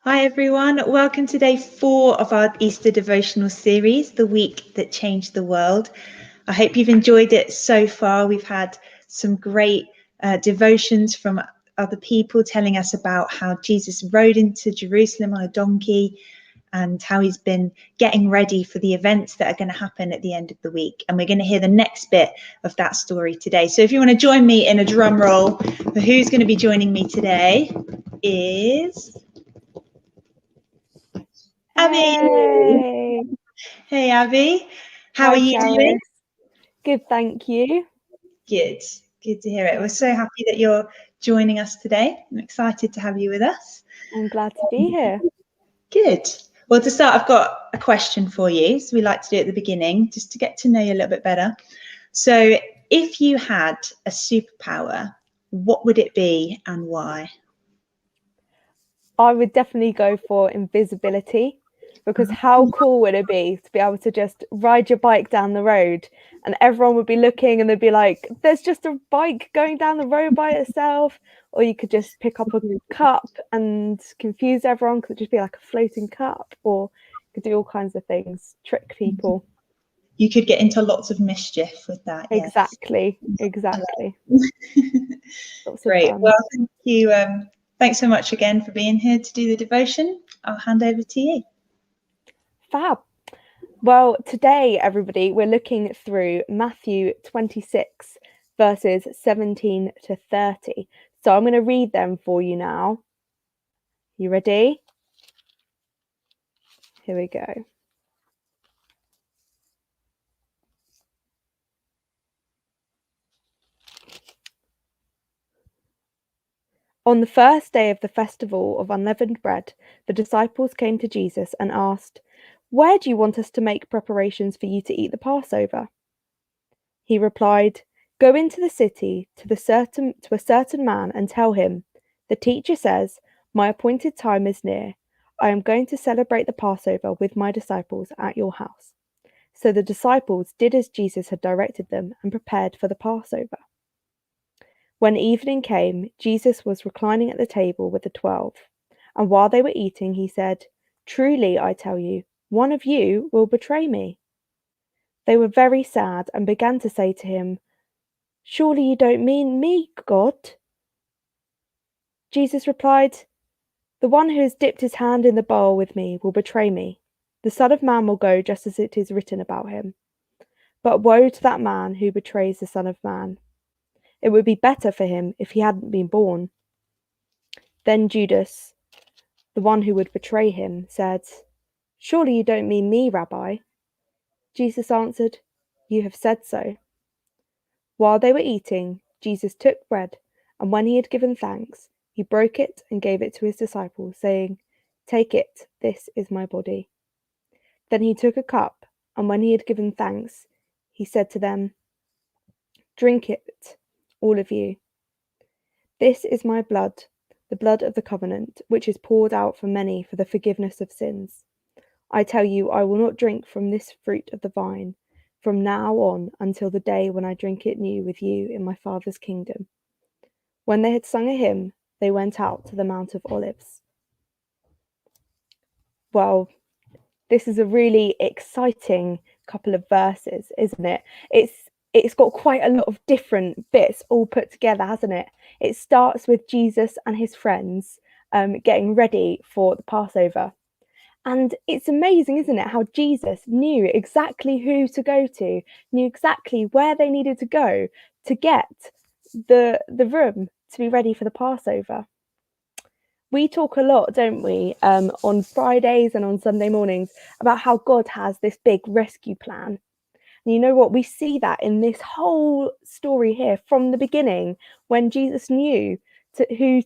Hi everyone, welcome to day 4 of our Easter devotional series, The Week That Changed the World. I hope you've enjoyed it so far. We've had some great devotions from other people telling us about how Jesus rode into Jerusalem on a donkey and how he's been getting ready for the events that are going to happen at the end of the week. And we're going to hear the next bit of that story today. So if you want to join me in a drum roll for who's going to be joining me today is Abbie. Hey, Hey Abbie, how hi are you doing? Charis. Good, thank you. Good to hear it. We're Yeah, so happy that you're joining us today. I'm excited to have you with us. I'm glad to be here. Good. Well, to start, I've got a question for you. So we like to do it at the beginning, just to get to know you a little bit better. So if you had a superpower, what would it be and why? I would definitely go for invisibility because how cool would it be to be able to just ride your bike down the road and everyone would be looking and they'd be like, there's just a bike going down the road by itself. Or you could just pick up a cup and confuse everyone because it'd just be like a floating cup, or you could do all kinds of things, trick people. You could get into lots of mischief with that, yes. Exactly. I Lots of Great. fun. Well, thank you. Thanks so much again for being here to do the devotion. I'll hand over to you. Fab. Well, today, everybody, we're looking through Matthew 26, verses 17 to 30. So I'm going to read them for you now. You ready? Here we go. On the first day of the festival of unleavened bread, the disciples came to Jesus and asked, "Where do you want us to make preparations for you to eat the Passover?" He replied, "Go into the city to a certain man and tell him, 'The teacher says, my appointed time is near. I am going to celebrate the Passover with my disciples at your house.'" So the disciples did as Jesus had directed them and prepared for the Passover. When evening came, Jesus was reclining at the table with the 12. And while they were eating, he said, "Truly, I tell you, one of you will betray me." They were very sad and began to say to him, "Surely you don't mean me, God?" Jesus replied, "The one who has dipped his hand in the bowl with me will betray me. The Son of Man will go just as it is written about him. But woe to that man who betrays the Son of Man. It would be better for him if he hadn't been born." Then Judas, the one who would betray him, said, "Surely you don't mean me, Rabbi?" Jesus answered, "You have said so." While they were eating, Jesus took bread, and when he had given thanks, he broke it and gave it to his disciples, saying, "Take it, this is my body." Then he took a cup, and when he had given thanks, he said to them, "Drink it, all of you. This is my blood, the blood of the covenant, which is poured out for many for the forgiveness of sins. I tell you, I will not drink from this fruit of the vine from now on until the day when I drink it new with you in my Father's kingdom." When they had sung a hymn, they went out to the Mount of Olives. Well, this is a really exciting couple of verses, isn't it? It's got quite a lot of different bits all put together, hasn't it? It starts with Jesus and his friends getting ready for the Passover. And it's amazing, isn't it, how Jesus knew exactly who to go to, knew exactly where they needed to go to get the room to be ready for the Passover. We talk a lot, don't we, on Fridays and on Sunday mornings about how God has this big rescue plan. And you know what? We see that in this whole story here from the beginning, when Jesus knew who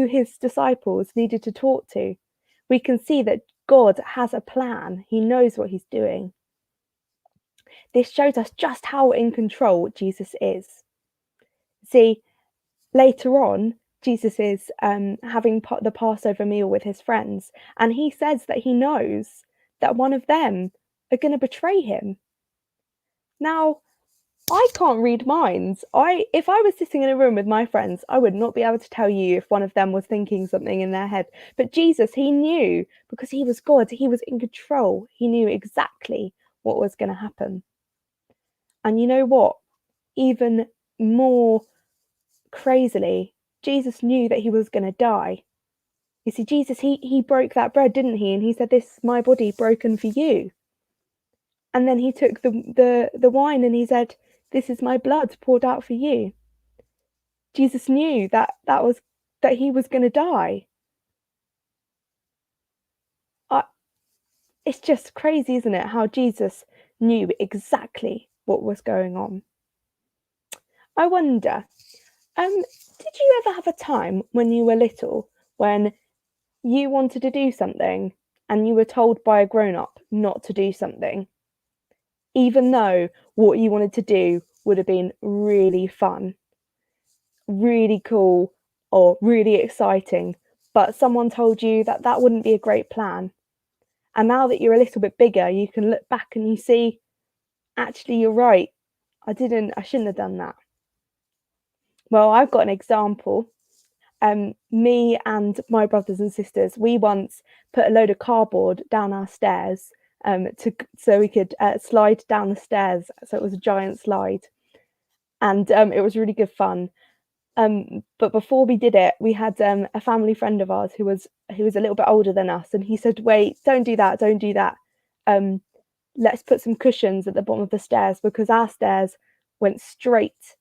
his disciples needed to talk to. We can see that God has a plan. He knows what he's doing. This shows us just how in control Jesus is. See, later on, Jesus is having the Passover meal with his friends, and he says that he knows that one of them are going to betray him. Now, I can't read minds. If I was sitting in a room with my friends, I would not be able to tell you if one of them was thinking something in their head. But Jesus, he knew, because he was God, he was in control. He knew exactly what was going to happen. And you know what? Even more crazily, Jesus knew that he was going to die. You see, Jesus, he broke that bread, didn't he? And he said, "This is my body broken for you." And then he took the wine and he said, "This is my blood poured out for you." Jesus knew that he was going to die. It's just crazy, isn't it? How Jesus knew exactly what was going on. I wonder, did you ever have a time when you were little when you wanted to do something and you were told by a grown-up not to do something, even though what you wanted to do would have been really fun, really cool, or really exciting, but someone told you that that wouldn't be a great plan? And now that you're a little bit bigger, you can look back and you see, actually, you're right. I shouldn't have done that. Well, I've got an example. Me and my brothers and sisters, we once put a load of cardboard down our stairs so we could slide down the stairs. So it was a giant slide, and it was really good fun. But before we did it, we had a family friend of ours who was a little bit older than us, and he said, "Wait, don't do that, don't do that. Let's put some cushions at the bottom of the stairs, because our stairs went straight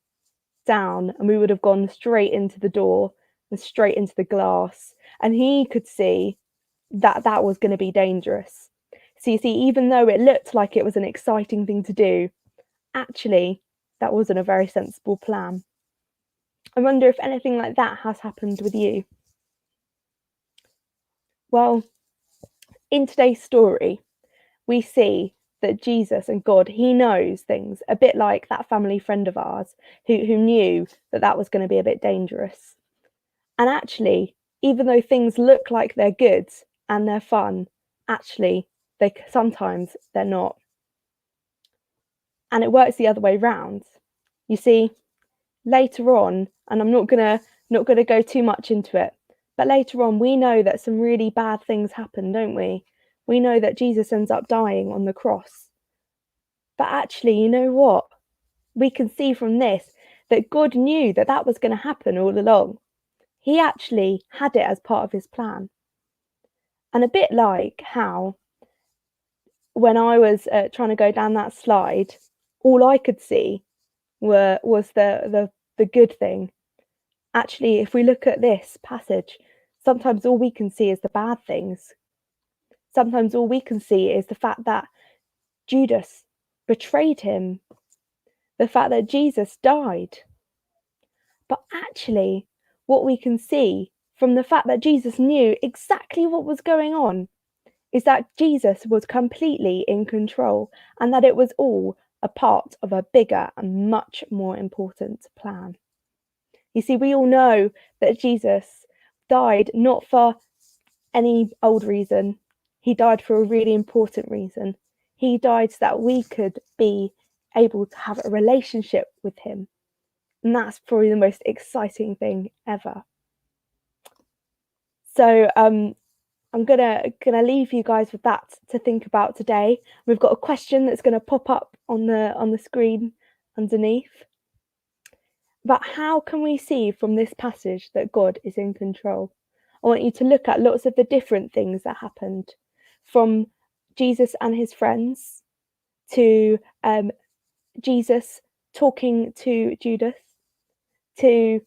down and we would have gone straight into the door and straight into the glass." And he could see that that was going to be dangerous. So you see, even though it looked like it was an exciting thing to do, actually, that wasn't a very sensible plan. I wonder if anything like that has happened with you. Well, in today's story, we see that Jesus and God, he knows things, a bit like that family friend of ours who knew that that was going to be a bit dangerous. And actually, even though things look like they're good and they're fun, actually, sometimes they're not. And it works the other way round. You see, later on, and I'm not gonna go too much into it, but later on we know that some really bad things happen, don't we? We know that Jesus ends up dying on the cross. But actually, you know what? We can see from this that God knew that that was going to happen all along. He actually had it as part of his plan. And a bit like how when I was trying to go down that slide, all I could see was the good thing. Actually, if we look at this passage, sometimes all we can see is the bad things. Sometimes all we can see is the fact that Judas betrayed him, the fact that Jesus died. But actually, what we can see from the fact that Jesus knew exactly what was going on is that Jesus was completely in control, and that it was all a part of a bigger and much more important plan. You see, we all know that Jesus died not for any old reason. He died for a really important reason. He died so that we could be able to have a relationship with him. And that's probably the most exciting thing ever. So I'm gonna leave you guys with that to think about today. We've got a question that's going to pop up on the screen underneath. But how can we see from this passage that God is in control? I want you to look at lots of the different things that happened, from Jesus and his friends to Jesus talking to Judas, to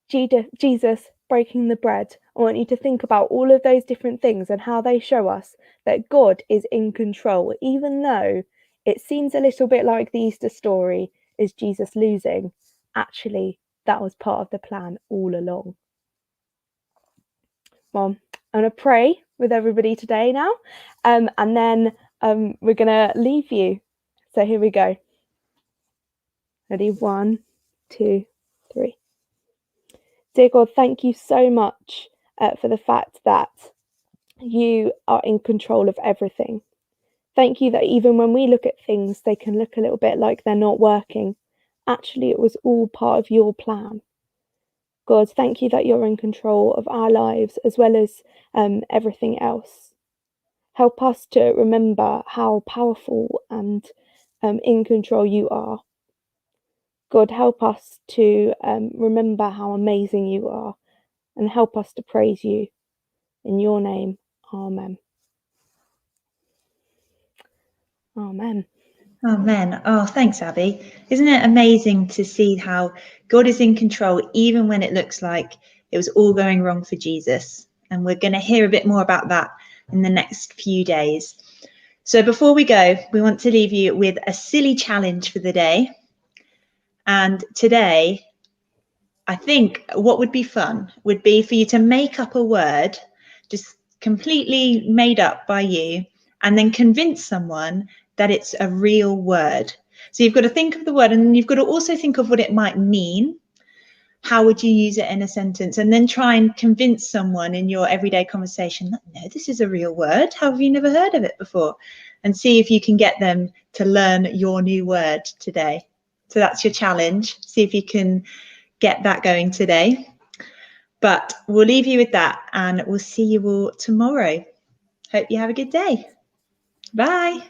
Jesus breaking the bread. I want you to think about all of those different things and how they show us that God is in control, even though it seems a little bit like the Easter story is Jesus losing. Actually, that was part of the plan all along. Well, I'm going to pray with everybody today now, and then we're going to leave you. So here we go. Ready? 1, 2, 3. Dear God, thank you so much for the fact that you are in control of everything. Thank you that even when we look at things, they can look a little bit like they're not working. Actually, it was all part of your plan. God, thank you that you're in control of our lives as well as everything else. Help us to remember how powerful and in control you are. God, help us to remember how amazing you are, and help us to praise you. In your name, amen. Amen. Amen. Oh, thanks, Abbie. Isn't it amazing to see how God is in control, even when it looks like it was all going wrong for Jesus? And we're going to hear a bit more about that in the next few days. So before we go, we want to leave you with a silly challenge for the day. And today, I think what would be fun would be for you to make up a word, just completely made up by you, and then convince someone that it's a real word. So you've got to think of the word, and then you've got to also think of what it might mean. How would you use it in a sentence? And then try and convince someone in your everyday conversation that, no, this is a real word. How have you never heard of it before? And see if you can get them to learn your new word today. So that's your challenge. See if you can get that going today. But we'll leave you with that, and we'll see you all tomorrow. Hope you have a good day. Bye.